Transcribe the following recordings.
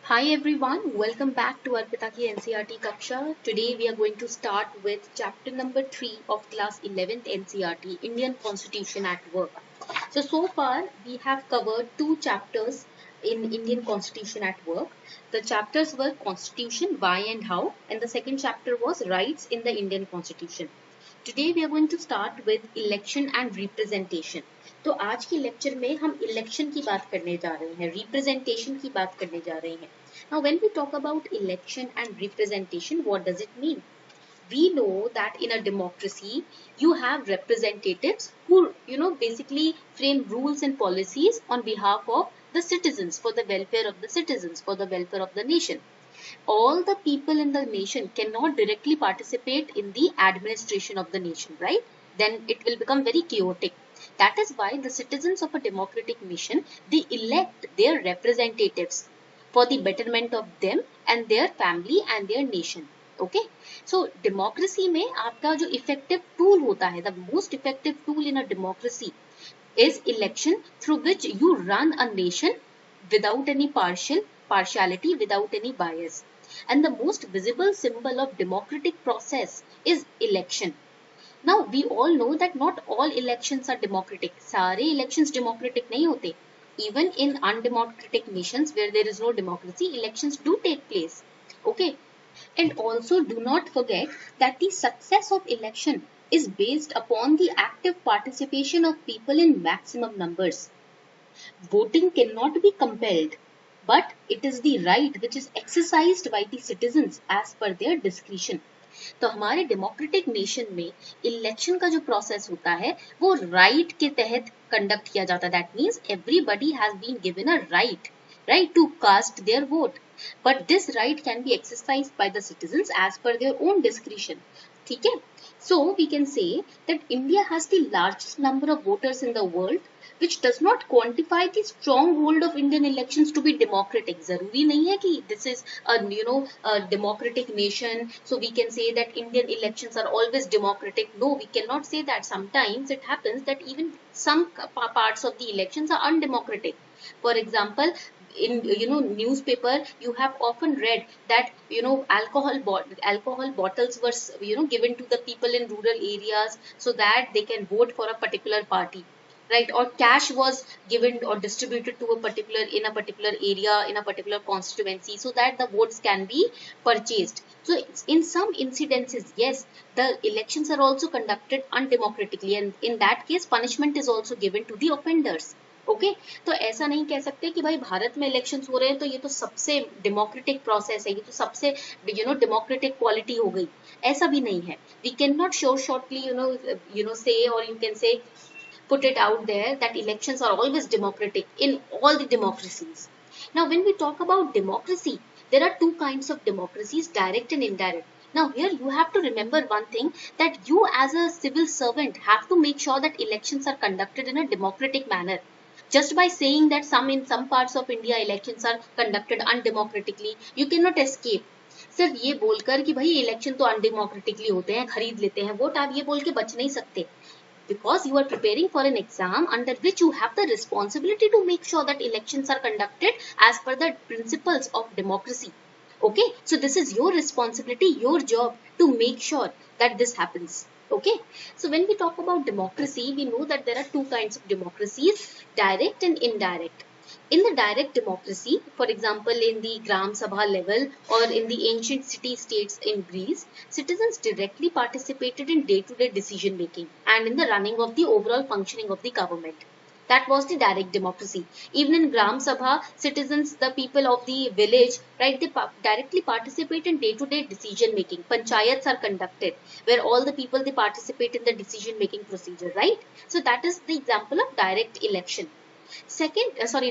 Hi everyone, welcome back to Arpita ki NCERT Kaksha. Today we are going to start with chapter number 3 of class 11th NCERT, Indian Constitution at Work. So far we have covered two chapters in Indian Constitution at Work. The chapters were Constitution, Why and How, and the second chapter was Rights in the Indian Constitution. Today we are going to start with election and representation. तो आज के lecture में हम election की बात करने जा रहे हैं, रिप्रेजेंटेशन की बात करने जा रहे हैं. Now when we talk about election and representation, what does it mean? We know that in a democracy you have representatives who basically frame rules and policies on behalf of the citizens, for the welfare of the citizens, for the welfare of the nation. All the people in the nation cannot directly participate in the administration of the nation, right? Then it will become very chaotic. That is why the citizens of a democratic nation, they elect their representatives for the betterment of them and their family and their nation. Okay, so democracy में आपका जो effective tool होता है, the most effective tool in a democracy is election, through which you run a nation without any partiality, without any bias. And the most visible symbol of democratic process is election. Now we all know that not all elections are democratic. सारे elections democratic नहीं होते. Even in undemocratic nations where there is no democracy, elections do take place. Okay. And also do not forget that the success of election is based upon the active participation of people in maximum numbers. Voting cannot be compelled, but it is the right which is exercised by the citizens as per their discretion. तो हमारे democratic nation में election का जो process होता है वो right के तहत कंडक्ट किया जाता है. That means everybody has been given a right to cast their vote, but this right can be exercised by the citizens as per their own discretion. ठीक है, so we can say that India has the largest number of voters in the world, which does not quantify the stronghold of Indian elections to be democratic. जरूरी नहीं है कि this is a democratic nation, so we can say that Indian elections are always democratic. No, we cannot say that. Sometimes it happens that even some parts of the elections are undemocratic. For example, in newspaper you have often read that alcohol bottles were given to the people in rural areas so that they can vote for a particular party, right? Or cash was given or distributed to a particular area, in a particular constituency, so that the votes can be purchased. So in some incidences, yes, the elections are also conducted undemocratically, and in that case punishment is also given to the offenders. Okay तो ऐसा नहीं कह सकते कि भाई भारत में elections हो रहे हैं तो ये तो सबसे डेमोक्रेटिक प्रोसेस है, ये तो सबसे डेमोक्रेटिक क्वालिटी हो गई. ऐसा भी नहीं है. वी कैन नॉट शॉर्टली से, और you can say put it out there that elections are always democratic in all the democracies. Now when we talk about democracy, there are two kinds of democracies, direct and indirect. Now here you have to remember one thing, that you as a civil servant have to make sure that elections are conducted in a democratic manner. Just by saying that in some parts of India elections are conducted undemocratically, you cannot escape. सिर्फ ये बोलकर कि भाई election तो अनडेमोक्रेटिकली होते हैं, खरीद लेते हैं वोट, आप ये बोल के बच नहीं सकते. Because you are preparing for an exam under which you have the responsibility to make sure that elections are conducted as per the principles of democracy. Okay, so this is your responsibility, your job to make sure that this happens. Okay, so when we talk about democracy, we know that there are two kinds of democracies, direct and indirect. In the direct democracy, for example in the Gram Sabha level or in the ancient city-states in Greece, citizens directly participated in day-to-day decision making and in the running of the overall functioning of the government. That was the direct democracy. Even in Gram Sabha, citizens, the people of the village, right, they directly participate in day-to-day decision making. Panchayats are conducted where all the people, they participate in the decision making procedure, right? So that is the example of direct election.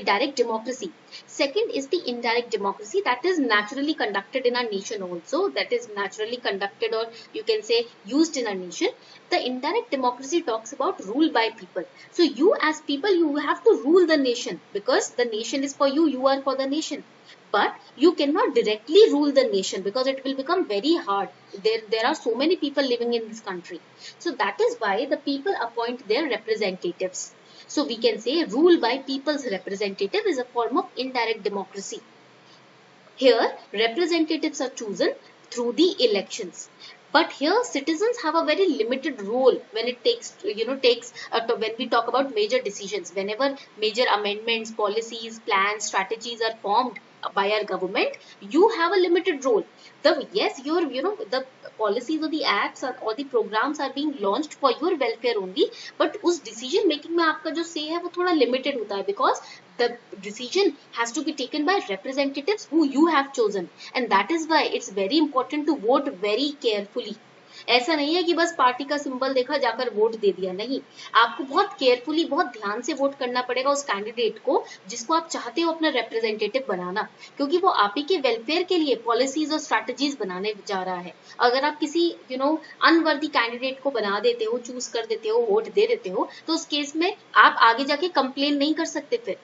Direct democracy. Second is the indirect democracy, that is naturally conducted in our nation also, that is naturally conducted, or you can say used in our nation. The indirect democracy talks about rule by people. So you as people, you have to rule the nation because the nation is for you, you are for the nation. But you cannot directly rule the nation because it will become very hard. There are so many people living in this country. So that is why the people appoint their representatives. So we can say rule by people's representative is a form of indirect democracy. Here, representatives are chosen through the elections. But here, citizens have a very limited role when it when we talk about major decisions. Whenever major amendments, policies, plans, strategies are formed by our government, you have a limited role. The policies or the acts or the programs are being launched for your welfare only, but उस decision making में आपका जो say है वो थोड़ा limited होता है, because the decision has to be taken by representatives who you have chosen, and that is why it's very important to vote very carefully. ऐसा नहीं है कि बस पार्टी का सिंबल देखा जाकर वोट दे दिया, नहीं, आपको बहुत केयरफुली, बहुत ध्यान से वोट करना पड़ेगा उस कैंडिडेट को जिसको आप चाहते हो अपना रिप्रेजेंटेटिव बनाना, क्योंकि वो आप ही के वेलफेयर के लिए पॉलिसीज और स्ट्रैटेजीज बनाने जा रहा है. अगर आप किसी अनवर्दी कैंडिडेट को बना देते हो, चूज कर देते हो, वोट दे देते हो, तो उस केस में आप आगे जाके कंप्लेन नहीं कर सकते फिर,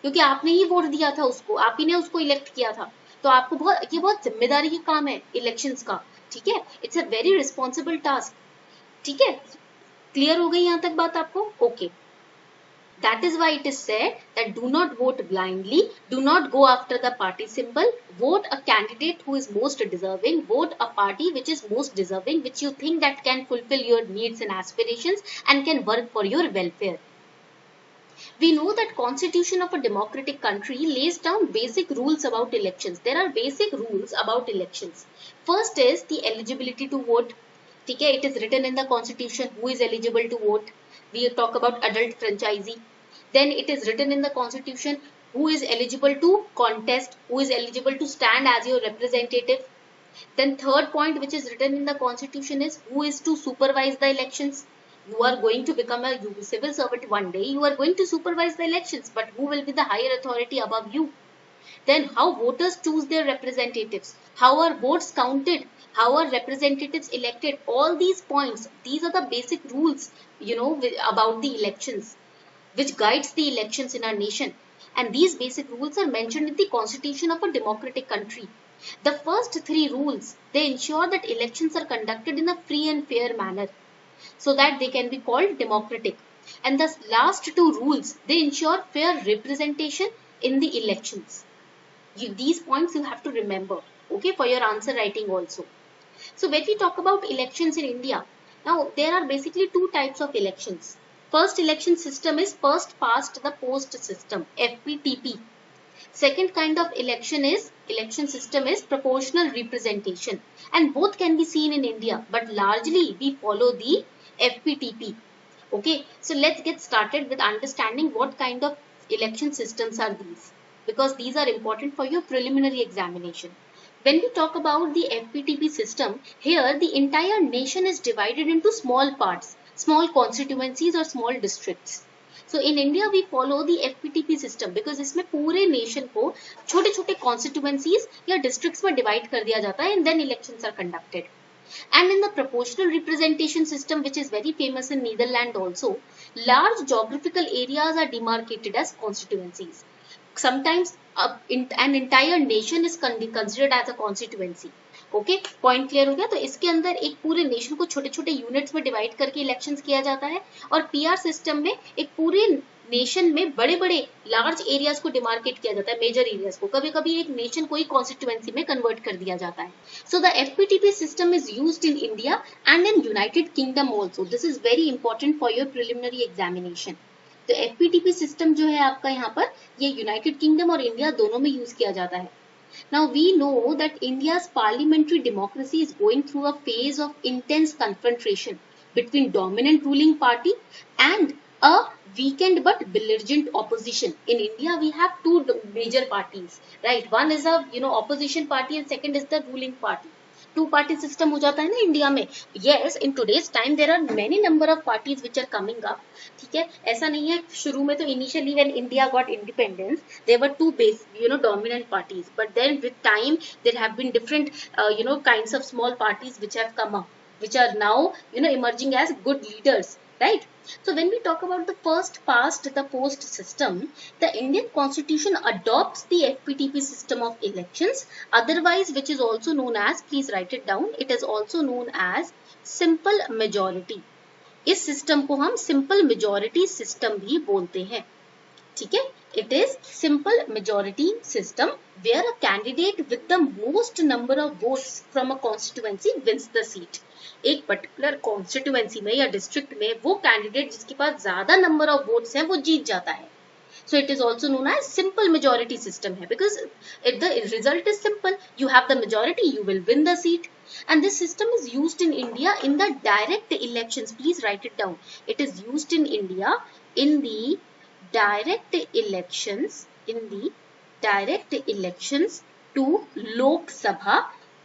क्योंकि आपने ही वोट दिया था उसको, आप ही ने उसको इलेक्ट किया था. तो आपको ये बहुत जिम्मेदारी का काम है इलेक्शंस का. ठीक है, it's a very responsible task. ठीक है, क्लियर हो गई यहाँ तक बात आपको? Okay. That is why it is said that do not vote blindly, do not go after the party symbol, vote a candidate who is most deserving, vote a party which is most deserving, which you think that can fulfill your needs and aspirations and can work for your welfare. We know that constitution of a democratic country lays down basic rules about elections. There are basic rules about elections. First is the eligibility to vote. Okay, it is written in the constitution who is eligible to vote. We talk about adult franchisee. Then it is written in the constitution who is eligible to contest, who is eligible to stand as your representative. Then third point which is written in the constitution is who is to supervise the elections. You are going to become a civil servant one day, you are going to supervise the elections, but who will be the higher authority above you? Then how voters choose their representatives, how are votes counted, how are representatives elected, all these points, these are the basic rules, about the elections, which guides the elections in our nation. And these basic rules are mentioned in the constitution of a democratic country. The first three rules, they ensure that elections are conducted in a free and fair manner, so that they can be called democratic. And the last two rules, they ensure fair representation in the elections. These points you have to remember, okay, for your answer writing also. So when we talk about elections in India, now there are basically two types of elections. First election system is first past the post system, FPTP. Second kind of election system is proportional representation, and both can be seen in India, but largely we follow the FPTP. Okay, so let's get started with understanding what kind of election systems are these, because these are important for your preliminary examination. When we talk about the FPTP system, here the entire nation is divided into small parts, small constituencies or small districts. So in India we follow the FPTP system because इसमें पूरे nation को छोटे-छोटे constituencies या districts में divide कर दिया जाता है, and then elections are conducted. And in the proportional representation system, which is very famous in Netherlands also, large geographical areas are demarcated as constituencies. Sometimes an entire nation is considered as a constituency. Okay, point clear हो गया? तो इसके अंदर एक पूरे nation को छोटे छोटे यूनिट्स में डिवाइड करके इलेक्शंस किया जाता है, और पीआर सिस्टम में एक पूरे नेशन में बड़े बड़े लार्ज एरियाज को डिमार्केट किया जाता है, मेजर एरियाज को. कभी कभी एक नेशन को ही कॉन्स्टिट्यूएंसी में कन्वर्ट कर दिया जाता है. So the FPTP system is used in India and in United kingdom also. This is very important for your preliminary examination. तो एफपीटीपी सिस्टम जो है आपका यहाँ पर, ये यूनाइटेड किंगडम और इंडिया दोनों में यूज किया जाता है. Now we know that India's parliamentary democracy is going through a phase of intense confrontation between dominant ruling party and a weakened but belligerent opposition. In India we have two major parties, right? One is a opposition party and second is the ruling party. Two party system हो जाता है ना India में. Yes, in today's time there are many number of parties which are coming up. ठीक है, ऐसा नहीं है शुरू में तो initially when India got independence there were two base dominant parties, but then with time there have been different kinds of small parties which have come up, which are now emerging as good leaders, right? So when we talk about the first past the post system, the Indian constitution adopts the FPTP system of elections, otherwise which is also known as, please write it down, it is also known as simple majority. इस system को हम simple majority system भी बोलते हैं. ठीक है, it is simple majority system where a candidate with the most number of votes from a constituency wins the seat. एक particular constituency में या डिस्ट्रिक्ट में वो कैंडिडेट जिसके पास ज्यादा नंबर ऑफ वोट्स हैं वो जीत जाता है. So it is also known as simple majority system है, because if the result is simple, you have the majority, you will win the seat. And this system is used in India in the direct elections. Please write it down. It is used in India in the direct elections, to Lok Sabha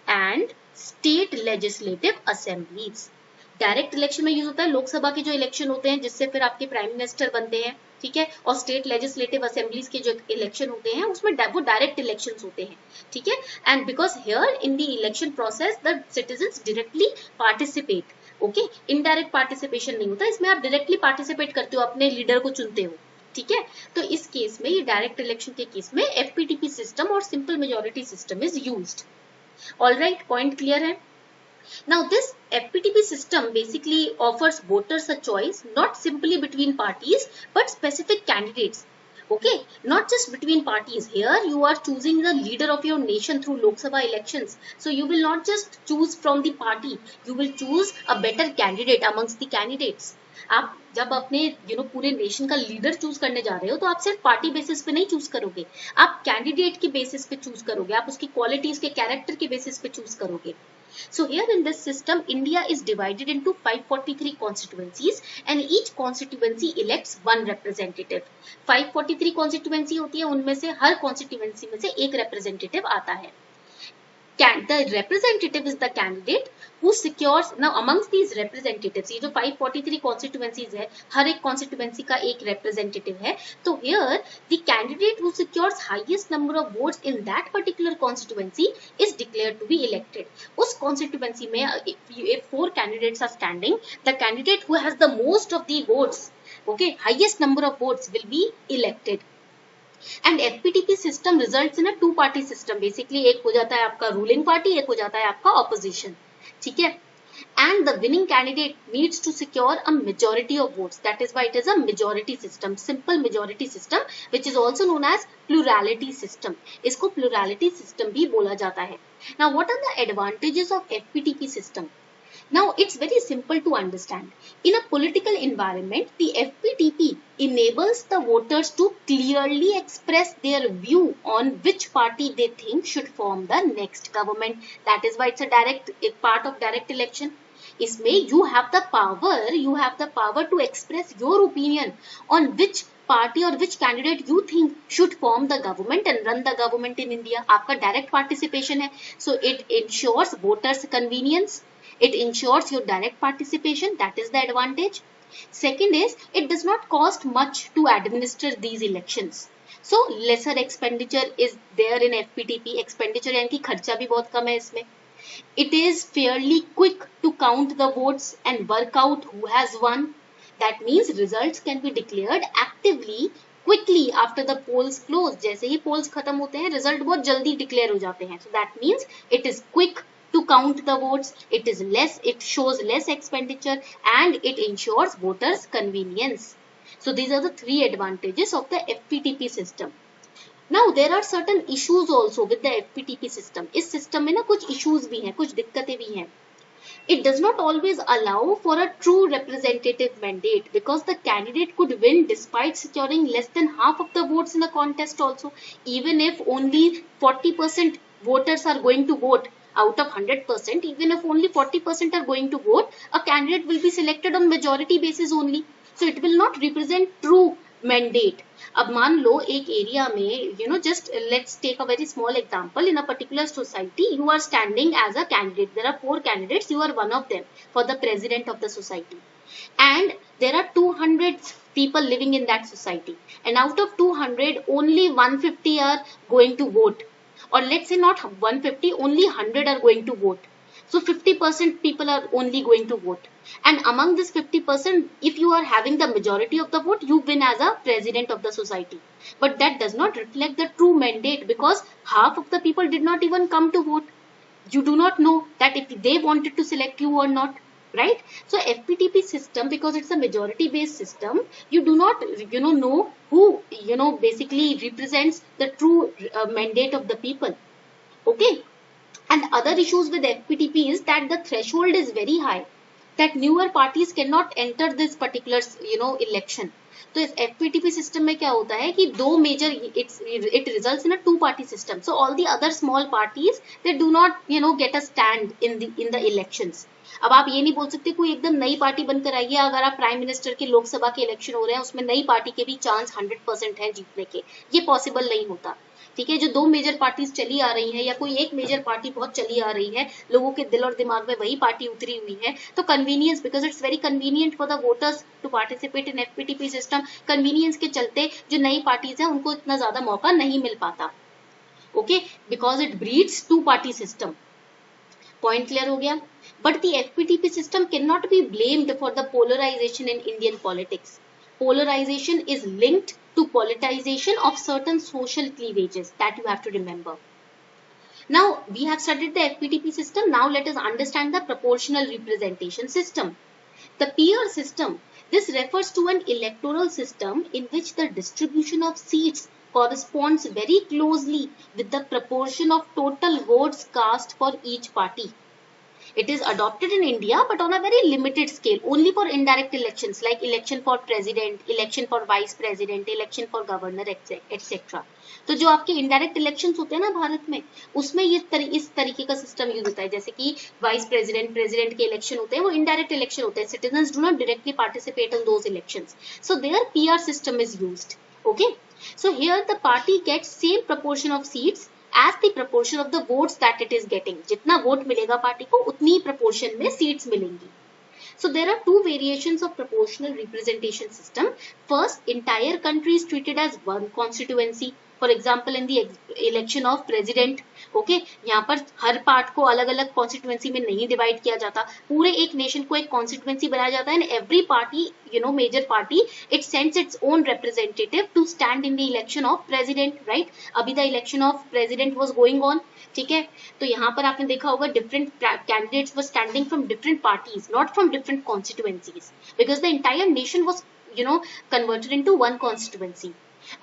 and state legislative assemblies. Direct election में use होता है लोकसभा के जो election होते हैं जिससे फिर आपके प्राइम मिनिस्टर बनते हैं, ठीक है, और स्टेट लेजिस्लेटिव असेंबलीज के जो इलेक्शन होते हैं उसमें वो डायरेक्ट इलेक्शंस होते हैं, ठीक है. And because here in the election process the citizens directly participate. Okay, indirect participation नहीं होता, इसमें आप डायरेक्टली पार्टिसिपेट करते हो, अपने लीडर को चुनते हो, ठीक है. तो इस केस में, ये डायरेक्ट इलेक्शन के केस में एफपीटीपी सिस्टम और simple majority system is used. Alright, point clear है. Now this FPTP system basically offers voters a choice not simply between parties but specific candidates. Okay, not just between parties. Here you are choosing the leader of your nation through Lok Sabha elections. So you will not just choose from the party. You will choose a better candidate amongst the candidates. आप जब अपने पूरे nation का leader choose करने जा रहे हो तो आप सिर्फ पार्टी बेसिस पे नहीं चूज करोगे, आप कैंडिडेट के बेसिस पे चूज करोगे, आप उसकी क्वालिटीज के कैरेक्टर के बेसिस पे चूज करोगे. So here in this system, India is divided into 543 constituencies and each constituency elects one representative. 543 constituency होती है, उनमें से हर constituency में से एक representative आता है. The representative is the candidate who secures, now amongst these representatives, ये जो 543 constituencies है, हर एक constituency का एक representative है, तो here the candidate who secures highest number of votes in that particular constituency is declared to be elected. उस constituency में if 4 candidates are standing, the candidate who has the most of the votes, okay, highest number of votes will be elected. And FPTP system results in a two party system. Basically एक हो जाता है आपका ruling party, एक हो जाता है आपका opposition, ठीक है. And the winning candidate needs to secure a majority of votes. That is why it is a majority system, simple majority system, which is also known as plurality system. इसको plurality system भी बोला जाता है. Now what are the advantages of FPTP system? Now it's very simple to understand. In a political environment, the FPTP enables the voters to clearly express their view on which party they think should form the next government. That is why it's a part of direct election. इसमें you have the power to express your opinion on which party or which candidate you think should form the government and run the government in India. आपका direct participation है, so it ensures voters convenience. It ensures your direct participation. That is the advantage. Second is, it does not cost much to administer these elections. So lesser expenditure is there in FPTP. Expenditure यानी कि खर्चा भी बहुत कम है इसमें. It is fairly quick to count the votes and work out who has won. That means results can be declared actively quickly after the polls close. जैसे ही polls खत्म होते हैं, result बहुत जल्दी declare हो जाते हैं. So that means it is quick to count the votes, it shows less expenditure and it ensures voters convenience. So these are the 3 advantages of the FPTP system. Now there are certain issues also with the FPTP system. इस system में ना कुछ issues भी हैं, कुछ दिक्कतें भी हैं. It does not always allow for a true representative mandate because the candidate could win despite securing less than half of the votes in a contest also. Even if only 40% voters are going to vote, out of 100%, even if only 40% are going to vote, a candidate will be selected on majority basis only. So it will not represent true mandate. अब मान लो एक area में, just let's take a very small example. In a particular society, you are standing as a candidate. There are 4 candidates. You are one of them for the president of the society. And there are 200 people living in that society. And out of 200, only 150 are going to vote. Or let's say not 150, only 100 are going to vote. So 50% people are only going to vote. And among this 50%, if you are having the majority of the vote, you win as a president of the society. But that does not reflect the true mandate because half of the people did not even come to vote. You do not know that if they wanted to select you or not. right? So FPTP system, because it's a majority based system, you do not know who basically represents the true mandate of the people. Okay. And other issues with FPTP is that the threshold is very high, that newer parties cannot enter this particular election. तो इस FPTP system में क्या होता है कि दो major, it results in a two party system. So all the other small parties, they do not get a stand in the elections. अब आप ये नहीं बोल सकते कोई एकदम नई पार्टी बनकर आई है, अगर आप प्राइम मिनिस्टर के लोकसभा के इलेक्शन हो रहे हैं उसमें नई पार्टी के भी चांस 100% है जीतने के, ये पॉसिबल नहीं होता. ठीक है, जो दो मेजर पार्टीज चली आ रही हैं या कोई एक मेजर पार्टी बहुत चली आ रही है, लोगों के दिल और दिमाग में वही पार्टी उतरी हुई है, तो convenience, because it's very convenient for the voters to participate in FPTP system, convenience के चलते जो नई पार्टीज हैं उनको इतना ज्यादा मौका नहीं मिल पाता. Okay, because it breeds two party system. Point clear हो गया. But the FPTP system can not be blamed for the polarization in Indian politics. Polarization is linked to politicization of certain social cleavages, that you have to remember. Now we have studied the FPTP system. Now let us understand the proportional representation system. The peer system, this refers to an electoral system in which the distribution of seats corresponds very closely with the proportion of total votes cast for each party. It is adopted in India but on a very limited scale, only for indirect elections like election for president, election for vice president, election for governor, etc. तो जो आपके indirect elections होते हैं ना भारत में, उसमें इस तरीके का सिस्टम यूज होता है. जैसे कि वाइस प्रेसिडेंट, प्रेसिडेंट के इलेक्शन होते हैं, वो indirect election होते हैं. Citizens do not directly participate in those elections. So their PR system is used. Okay. So here the party gets same proportion of seats as the proportion of the votes that it is getting. जितना vote मिलेगा party को उतनी ही proportion में seats मिलेंगी. So there are two variations of proportional representation system. First, entire country is treated as one constituency. For example, in the election of president, okay, यहाँ पर हर part को अलग अलग कॉन्स्टिट्यूएंसी में नहीं डिवाइड किया जाता, पूरे एक नेशन को एक कॉन्स्टिट्यूएंसी बनाया जाता है. And every party, major party, it sends its own representative to stand in the election of president. Right, अभी the election of president was going on. ठीक है, तो यहाँ पर आपने देखा होगा different candidates were standing from different parties, not from different constituencies, because the entire nation was converted into one constituency.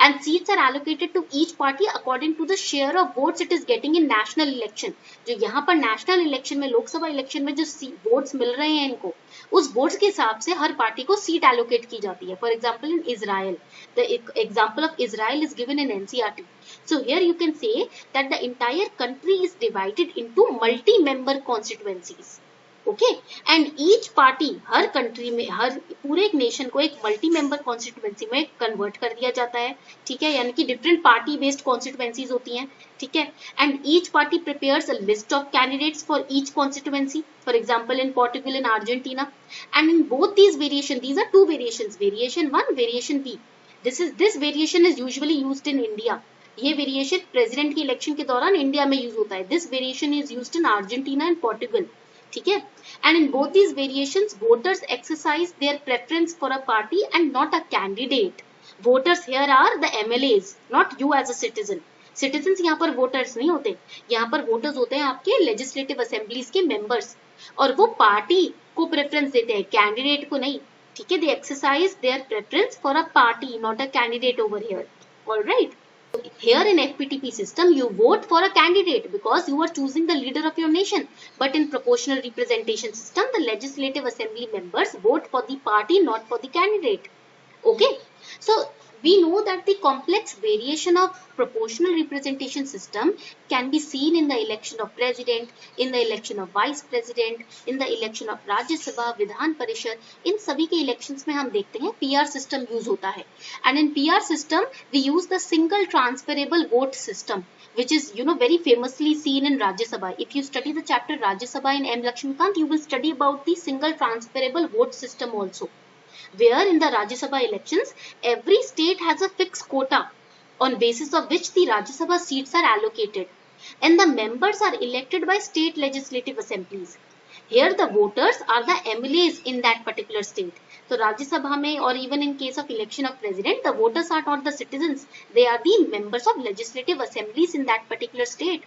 And seats are allocated to each party according to the share of votes it is getting in national election. जो यहाँ पर national election में, Lok Sabha election में जो votes मिल रहे हैं इनको, उस votes के हिसाब से हर पार्टी को seat allocate की जाती है. For example, in Israel, the example of Israel is given in NCERT. So here you can say that the entire country is divided into multi-member constituencies. Okay, and each party, her country में, हर पूरे एक nation को एक multi member constituency में convert कर दिया जाता है. ठीक है, यानी कि डिफरेंट पार्टी बेस्ड कॉन्स्टिट्यूएंसीज होती हैं. ठीक है, and each party prepares a list of candidates for each constituency. For example in Portugal, in Argentina. And in both these variation, these are two variations, variation 1, variation B. This variation is usually used in India. ये variation president के election के दौरान India में use होता है. This variation is used in Argentina and Portugal. ठीक है, and in both these variations voters exercise their preference for a party and not a candidate. Voters here are the MLAs, not you as a citizen. Citizens यहाँ पर voters नहीं होते, यहाँ पर voters होते हैं आपके legislative assemblies के members, और वो party को preference देते हैं, candidate को नहीं. ठीक है, they exercise their preference for a party, not a candidate over here. All right. Here in FPTP system, you vote for a candidate because you are choosing the leader of your nation. But in proportional representation system, the legislative assembly members vote for the party, not for the candidate. Okay. So we know that the complex variation of proportional representation system can be seen in the election of president, in the election of vice president, in the election of Rajya Sabha, Vidhan Parishad. इन सभी के elections में हम देखते हैं PR system use होता है. And in PR system we use the single transferable vote system, which is very famously seen in Rajya Sabha. If you study the chapter Rajya Sabha in M. Lakshmikant, you will study about the single transferable vote system also, where in the Rajya Sabha elections, every state has a fixed quota on basis of which the Rajya Sabha seats are allocated, and the members are elected by state legislative assemblies. Here the voters are the MLAs in that particular state. So Rajya Sabha mein, or even in case of election of president, the voters are not the citizens, they are the members of legislative assemblies in that particular state.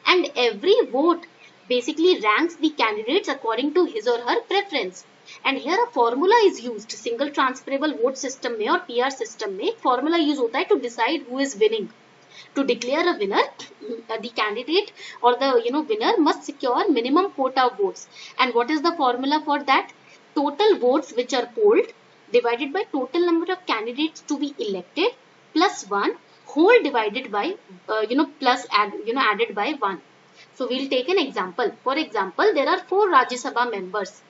And every vote basically ranks the candidates according to his or her preference. And here a formula is used. Single transferable vote system में और PR system में formula use होता है to decide who is winning. To declare a winner, the candidate or the winner must secure minimum quota of votes. And what is the formula for that? Total votes which are polled divided by total number of candidates to be elected plus 1 whole divided by added by 1. So we'll take an example. For example, there are 4 Rajya Sabha members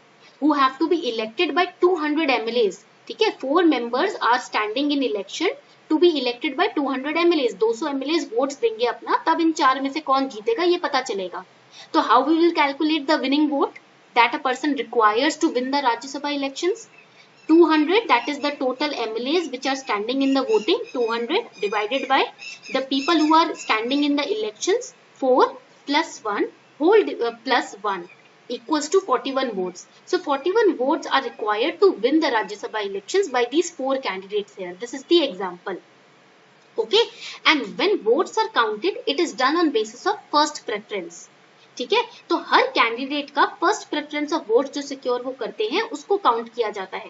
who have to be elected by 200 MLAs. ठीक है, 4 members are standing in election to be elected by 200 MLAs. 200 MLAs votes देंगे अपना, तब इन 4 में से कौन जीतेगा ये पता चलेगा. तो how we will calculate the winning vote that a person requires to win the Rajya Sabha elections? 200, that is the total MLAs which are standing in the voting. 200 divided by the people who are standing in the elections. 4 plus 1 whole plus 1 equals to 41 votes. So 41 votes are required to win the Rajya Sabha elections by these 4 candidates here. This is the example. Okay, and when votes are counted, it is done on basis of first preference. ठीक है, तो हर candidate का first preference of vote जो secure वो करते हैं उसको count किया जाता है.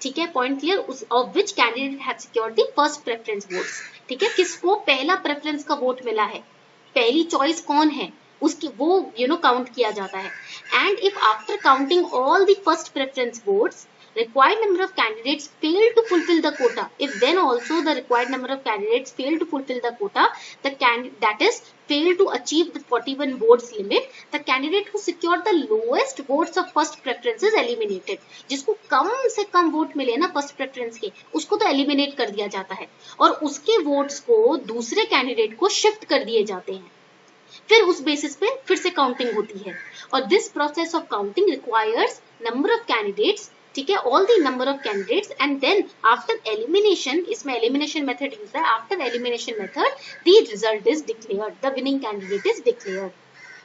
ठीक है, point clear. Of which candidate have secured the first preference votes. ठीक है, किसको पहला प्रेफरेंस का वोट मिला है, पहली चॉइस कौन है उसकी वो काउंट किया जाता है. And if after counting all the first preference votes required number of candidates fail to fulfill the quota, if then also the required number of candidates fail to fulfill the quota, that is fail to achieve the 41 votes limit, the candidate who secured the lowest votes of first preference is eliminated. जिसको कम से कम vote मिले ना first preference के, उसको तो eliminate कर दिया जाता है और उसके वोट्स को दूसरे कैंडिडेट को शिफ्ट कर दिए जाते हैं. फिर उस बेसिस पे फिर से काउंटिंग होती है और this process of counting requires number of candidates. ठीक है, all the number of candidates and then after elimination, इसमें एलिमिनेशन मेथड यूज है. After elimination method the result is declared, the winning candidate is declared.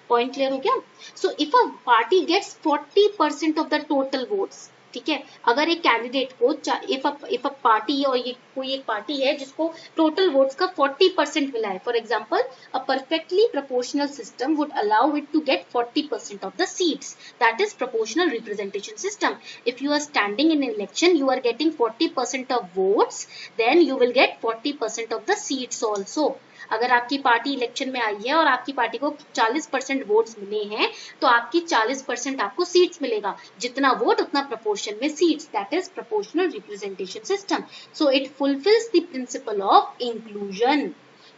Point clear हो गया. So if a party gets 40% of the total votes, ठीक है, अगर एक candidate को if a party और ये कोई एक पार्टी है जिसको टोटल वोट्स का 40% मिला है, for example a perfectly proportional system would allow it to get 40% of the seats, that is proportional representation system. If you are standing in election, you are getting 40% of votes, then you will get 40% of the seats also. अगर आपकी party election में आई है और आपकी party को 40% votes मिले हैं तो आपकी 40% आपको सीट्स मिलेगा. जितना वोट उतना प्रोपोर्शन में seats, that is proportional representation system. So it fulfils the principle of inclusion.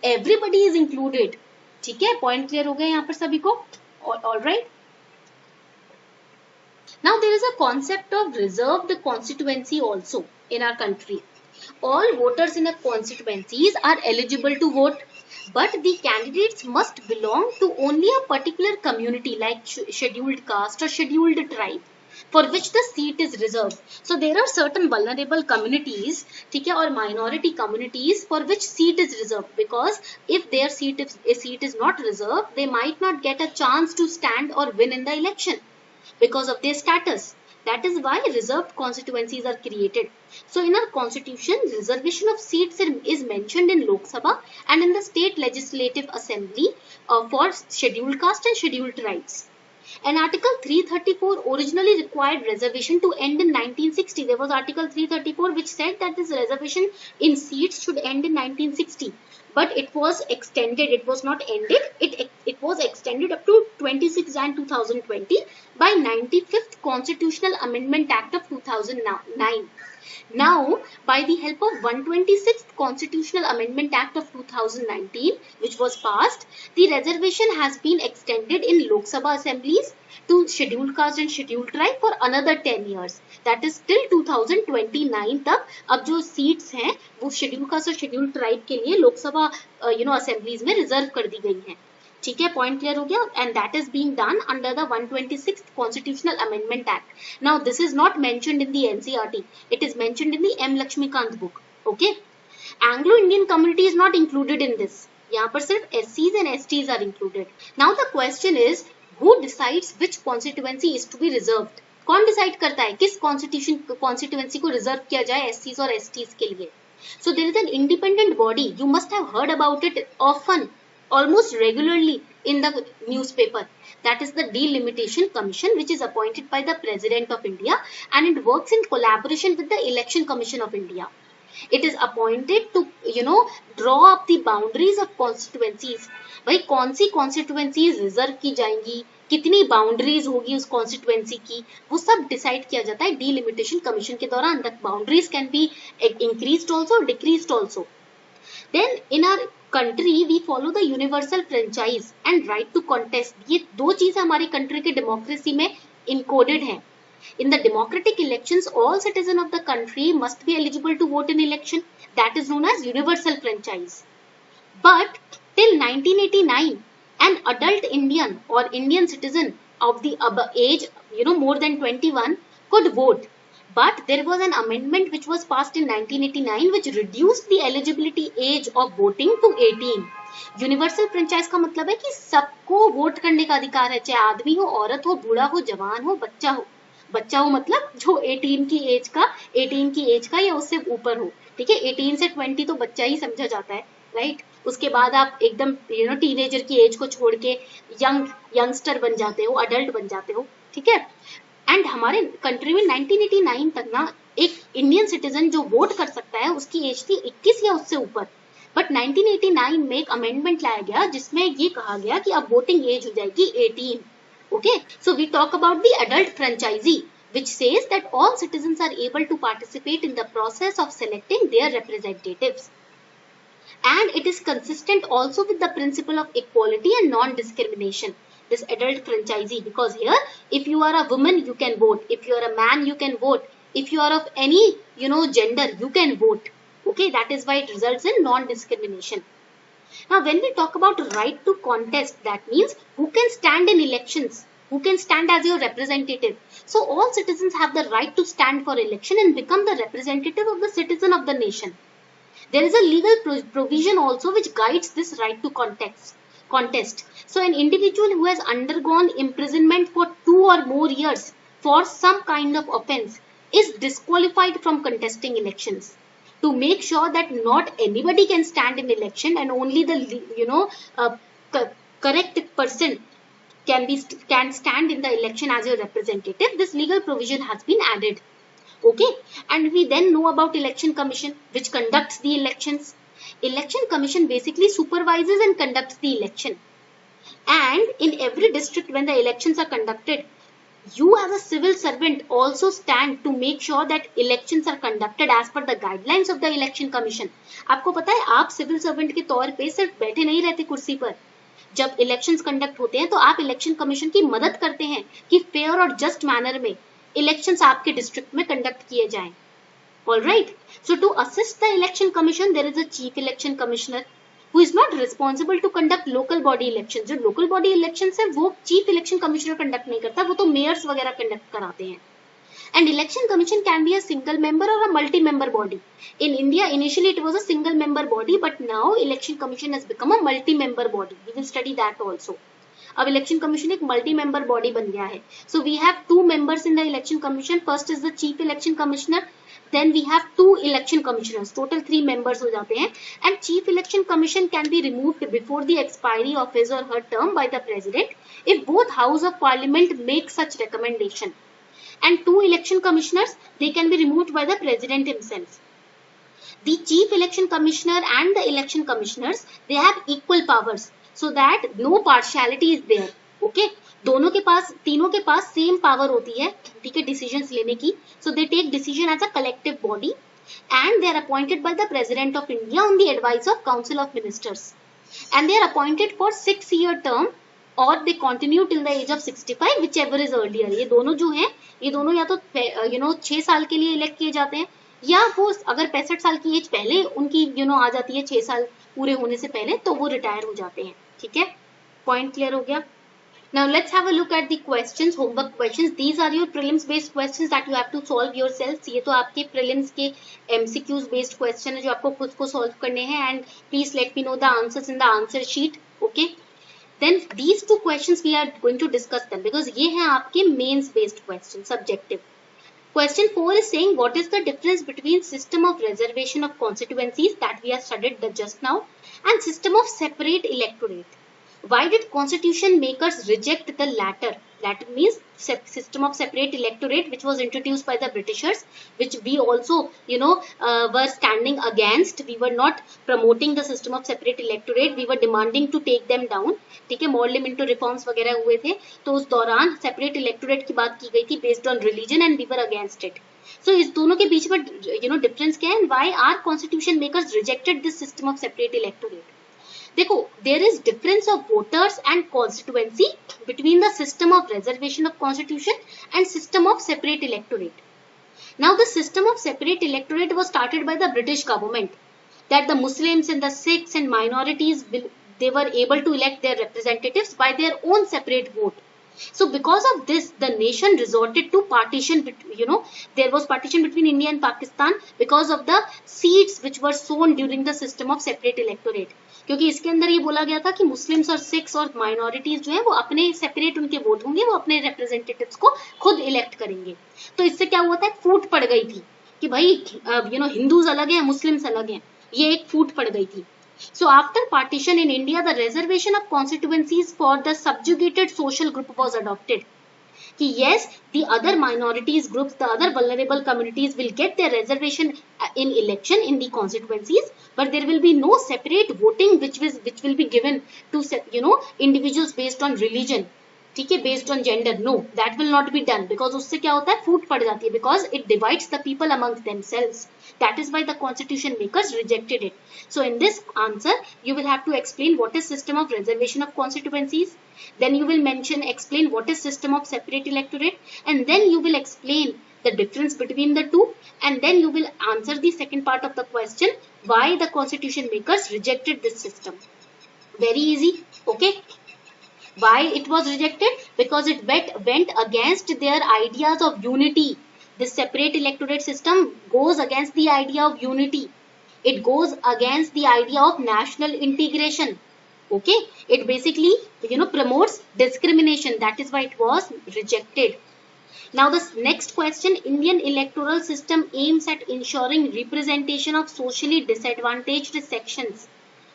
Everybody is included. ठीक है, पॉइंट क्लियर हो गया यहाँ पर सभी को. Alright. Now there is a concept of reserved constituency also in our country. All voters in a constituencies are eligible to vote, but the candidates must belong to only a particular community like scheduled caste or scheduled tribe for which the seat is reserved. So there are certain vulnerable communities, ठीक है, और minority communities for which seat is reserved, because if their seat is not reserved, they might not get a chance to stand or win in the election because of their status. That is why reserved constituencies are created. So in our constitution, reservation of seats is mentioned in Lok Sabha and in the state legislative assembly for scheduled caste and scheduled tribes. And Article 334 originally required reservation to end in 1960. There was Article 334 which said that this reservation in seats should end in 1960. But it was extended, it was not ended, it was extended up to 26 Jan 2020 by 95th Constitutional Amendment Act of 2009. Now, by the help of 126th Constitutional Amendment Act of 2019, which was passed, the reservation has been extended in Lok Sabha assemblies to scheduled caste and scheduled tribe for another 10 years. That is till 2029 तक अब जो seats हैं वो scheduled caste और scheduled tribe के लिए लोक सभा assemblies में reserve कर दी गई हैं. ठीक है, पॉइंट क्लियर हो गया. And that is being done under the 126th Constitutional Amendment Act. Now this is not mentioned in the NCERT. It is mentioned in the M. Lakshmikant book. Okay. Anglo-Indian community is not included in this. यहाँ पर सिर्फ SCs and STs are included. Now the question is, who decides which constituency is to be reserved? कौन decide करता है किस constituency को reserve किया जाए SCs और STs के लिए? So there is an independent body. You must have heard about it often. Almost regularly, in the newspaper. That is the Delimitation Commission, which is appointed by the President of India, and it works in collaboration with the Election Commission of India. It is appointed to draw up the boundaries of constituencies. भाई कौन सी constituencies reserve की जाएंगी, कितनी boundaries होगी उस constituency की, वो सब डिसाइड किया जाता है डिलिमिटेशन कमीशन के दौरान. The boundaries can be increased also, decreased also. Then in our country we follow the universal franchise and right to contest. ये दो चीज हमारी कंट्री के डेमोक्रेसी में इनकोडेड है. In the democratic elections, all citizens of the country must be eligible to vote in election. That is known as universal franchise. But till 1989, an adult Indian or Indian citizen of the age, more than 21 could vote. But there was an amendment which was passed in 1989 which reduced the eligibility age of voting to 18. Universal franchise का मतलब है कि सबको vote करने का अधिकार है, चाहे आदमी हो, औरत हो, बूढ़ा हो, जवान हो, बच्चा हो. बच्चा हो मतलब जो 18 की एज का या उससे ऊपर हो. ठीक है, 18 से 20 तो बच्चा ही समझा जाता है, राइट. उसके बाद आप एकदम टीनेजर की एज को छोड़ के यंगस्टर बन जाते हो, अडल्ट बन जाते हो. ठीक है. एंड हमारे कंट्री में 1989 तक ना एक इंडियन सिटीजन जो वोट कर सकता है उसकी एज थी 21 या उससे ऊपर. बट 1989 में एक अमेंडमेंट लाया गया जिसमें ये कहा गया कि अब वोटिंग एज हो जाएगी 18. Okay, so we talk about the adult franchisee, which says that all citizens are able to participate in the process of selecting their representatives. And it is consistent also with the principle of equality and non-discrimination, this adult franchisee, because here, if you are a woman, you can vote. If you are a man, you can vote. If you are of any, gender, you can vote. Okay, that is why it results in non-discrimination. Now, when we talk about right to contest, that means who can stand in elections, who can stand as your representative. So, all citizens have the right to stand for election and become the representative of the citizen of the nation. There is a legal provision also which guides this right to contest. So, an individual who has undergone imprisonment for 2 or more years for some kind of offence is disqualified from contesting elections. To make sure that not anybody can stand in election and only the correct person can stand in the election as your representative, this legal provision has been added. Okay, and we then know about election commission which conducts the elections. Election commission basically supervises and conducts the election, and in every district when the elections are conducted, you as a civil servant also stand to make sure that elections are conducted as per the guidelines of the election commission. आपको पता है आप civil servant के तौर पे सिर्फ बैठे नहीं रहते कुर्सी पर. जब इलेक्शंस कंडक्ट होते हैं तो आप इलेक्शन कमीशन की मदद करते हैं कि फेयर और जस्ट मैनर में इलेक्शंस आपके डिस्ट्रिक्ट में कंडक्ट किए जाएं. Alright, so to assist the election commission there is a chief election commissioner who is not responsible to conduct local body elections. जो local body elections है वो chief election commissioner conduct नहीं करता, वो तो mayors वगैरह conduct कराते हैं. And election commission can be a single member or a multi-member body. In India initially it was a single member body, but now election commission has become a multi-member body. We will study that also. अब election commission एक multi member body बन गया है. So we have 2 members in the election commission. First is the chief election commissioner, then we have 2 election commissioners. Total 3 members हो जाते हैं. And chief election commission can be removed before the expiry of his or her term by the president if both house of parliament make such recommendation. And 2 election commissioners, they can be removed by the president himself. The chief election commissioner and the election commissioners, they have equal powers, so that no partiality is there. Okay, दोनों के पास, तीनों के पास same power होती है, ठीक है, decisions लेने की. So they take decision as a collective body and they are appointed by the president of India on the advice of council of ministers, and they are appointed for 6-year term or they continue till the age of 65, whichever is earlier. ये दोनों जो हैं, ये दोनों या तो 6 साल के लिए इलेक्ट किए जाते हैं, या वो अगर 65 साल की एज पहले उनकी आ जाती है 6 साल पूरे होने से पहले, तो वो रिटायर हो जाते हैं. ठीक है, पॉइंट क्लियर हो गया. Now let's have a look at the questions, homework questions. These are your prelims based questions that you have to solve yourselves. ये तो आपके prelims के MCQs based question है जो आपको खुद को solve करने हैं, and please let me know the answers in the answer sheet. Okay. Then these 2 questions we are going to discuss them because ये हैं आपके mains based questions, subjective. Question 4 is saying what is the difference between system of reservation of constituencies that we have studied just now and system of separate electorate. Why did constitution makers reject the latter? Latter means system of separate electorate, which was introduced by the Britishers, which we also, were standing against. We were not promoting the system of separate electorate. We were demanding to take them down. ठीक है, Morley-Minto reforms वगैरह हुए थे, तो उस दौरान separate electorate की बात की गई थी based on religion, and we were against it. So इस दोनों के बीच में difference क्या है? Why our constitution makers rejected this system of separate electorate? देखो, there is difference of voters and constituency between the system of reservation of constitution and system of separate electorate. Now the system of separate electorate was started by the British government, that the Muslims and the Sikhs and minorities they were able to elect their representatives by their own separate vote. So because of this, the nation resorted to partition, there was partition between India and Pakistan because of the seats which were sown during the system of separate electorate. क्योंकि इसके अंदर ये बोला गया था कि Muslims और Sikhs और माइनॉरिटीज जो है वो अपने सेपरेट उनके वोट होंगे, वो अपने रिप्रेजेंटेटिव्स को खुद इलेक्ट करेंगे. तो इससे क्या हुआ था, एक फूट पड़ गई थी कि भाई हिंदूज अलग हैं, मुस्लिम्स अलग हैं, ये एक फूट पड़ गई थी. So after partition in India, the reservation of constituencies for the subjugated social group was adopted. कि yes, the other minorities groups, the other vulnerable communities will get their reservation in election in the constituencies, but there will be no separate voting which will be given to individuals based on religion. ठीक है, based on gender. No, that will not be done, because उससे क्या होता है, फूट पड़ जाती है, because it divides the people amongst themselves. That is why the constitution makers rejected it. So in this answer, you will have to explain what is system of reservation of constituencies. Then you will explain what is system of separate electorate, and then you will explain the difference between the two, and then you will answer the second part of the question, why the constitution makers rejected this system. Very easy, okay? Why it was rejected? Because it went against their ideas of unity. This separate electorate system goes against the idea of unity. It goes against the idea of national integration. Okay, it basically promotes discrimination. That is why it was rejected. Now the next question, Indian electoral system aims at ensuring representation of socially disadvantaged sections.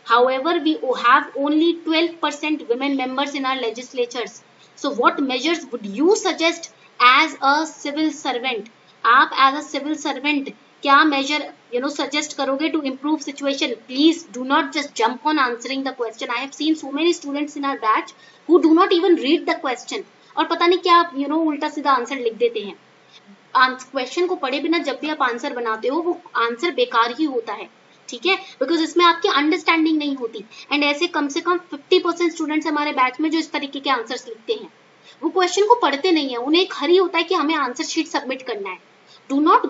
However, we have only 12% women members in our legislatures. So what measures would you suggest as a civil servant? आप as a civil servant क्या measure suggest करोगे to improve situation? Please do not just jump on answering the question. I have seen so many students in our batch who do not even read the question और पता नहीं क्या उल्टा सीधा answer लिख देते हैं. क्वेश्चन को पढ़े बिना जब भी आप आंसर बनाते हो वो आंसर बेकार ही होता है. ठीक है, बिकॉज इसमें आपकी अंडरस्टैंडिंग नहीं होती. एंड ऐसे कम से कम 50% स्टूडेंट्स हमारे बैच में जो इस तरीके के आंसर्स लिखते हैं वो क्वेश्चन को पढ़ते नहीं है. उन्हें एक हरी होता है कि हमें आंसर शीट सबमिट करना है. Do not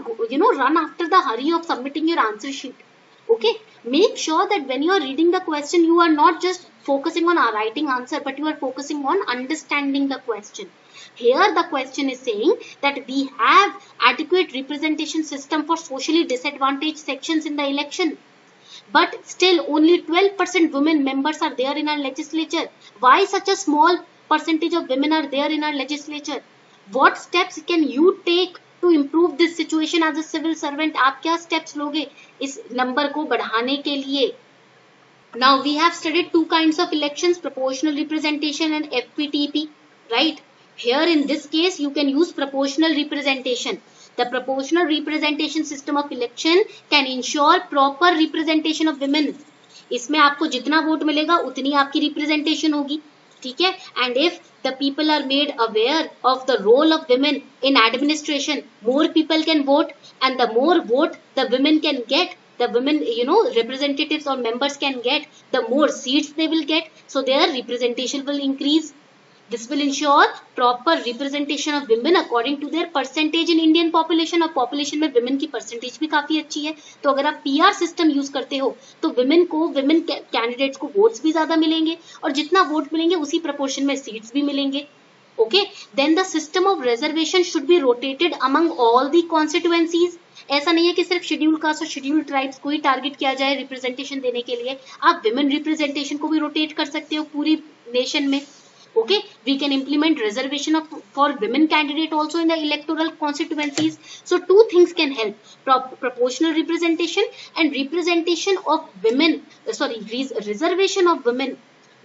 run after the Hari of submitting your answer sheet. Okay, make sure that when you are reading the question, you are not just focusing on writing answer, but you are focusing on understanding the question. Here the question is saying that we have adequate representation system for socially disadvantaged sections in the election. But still only 12% women members are there in our legislature. Why such a small percentage of women are there in our legislature? What steps can you take to improve this situation as a civil servant? आप क्या steps लोगे इस number को बढ़ाने के लिए? Now we have studied two kinds of elections, proportional representation and FPTP, right? Here in this case you can use proportional representation. The proportional representation system of election can ensure proper representation of women. इसमें आपको जितना vote मिलेगा उतनी आपकी representation होगी. ठीक है, and if the people are made aware of the role of women in administration, more people can vote, and the more vote the women can get, the women representatives or members can get, the more seats they will get, so their representation will increase. This will ensure proper representation of women according to their percentage in Indian population. और population में women की percentage भी काफी अच्छी है. तो अगर आप PR system use करते हो तो women candidates को votes भी ज़्यादा मिलेंगे और जितना vote मिलेंगे उसी proportion में seats भी मिलेंगे. Okay, then the system of reservation should be rotated among all the constituencies. ऐसा नहीं है कि सिर्फ शेड्यूल कास्ट और शेड्यूल ट्राइब्स को ही टारगेट किया जाए रिप्रेजेंटेशन देने के लिए. आप women representation को भी रोटेट कर सकते हो पूरी नेशन में. Okay, we can implement reservation for women candidate also in the electoral constituencies. So two things can help: proportional representation and representation of women. Reservation of women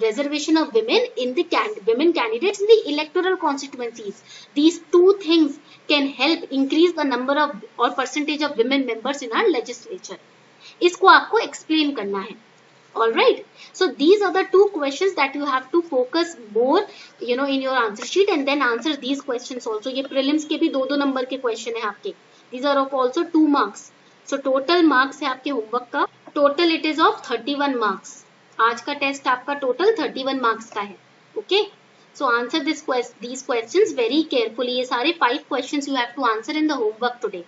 reservation of women in the women candidates in the electoral constituencies. These two things can help increase the number of or percentage of women members in our legislature. इसको आपको explain करना है. All right. So these are the two questions that you have to focus more, in your answer sheet, and then answer these questions also. ये prelims के भी 2-2 number के question है आपके. These are of also 2 marks. So total marks है आपके homework का. Total it is of 31 marks. आज का टेस्ट आपका टोटल 31 मार्क्स का है. Okay, so answer these questions very carefully. ये सारे 5 questions you have to answer in the homework today.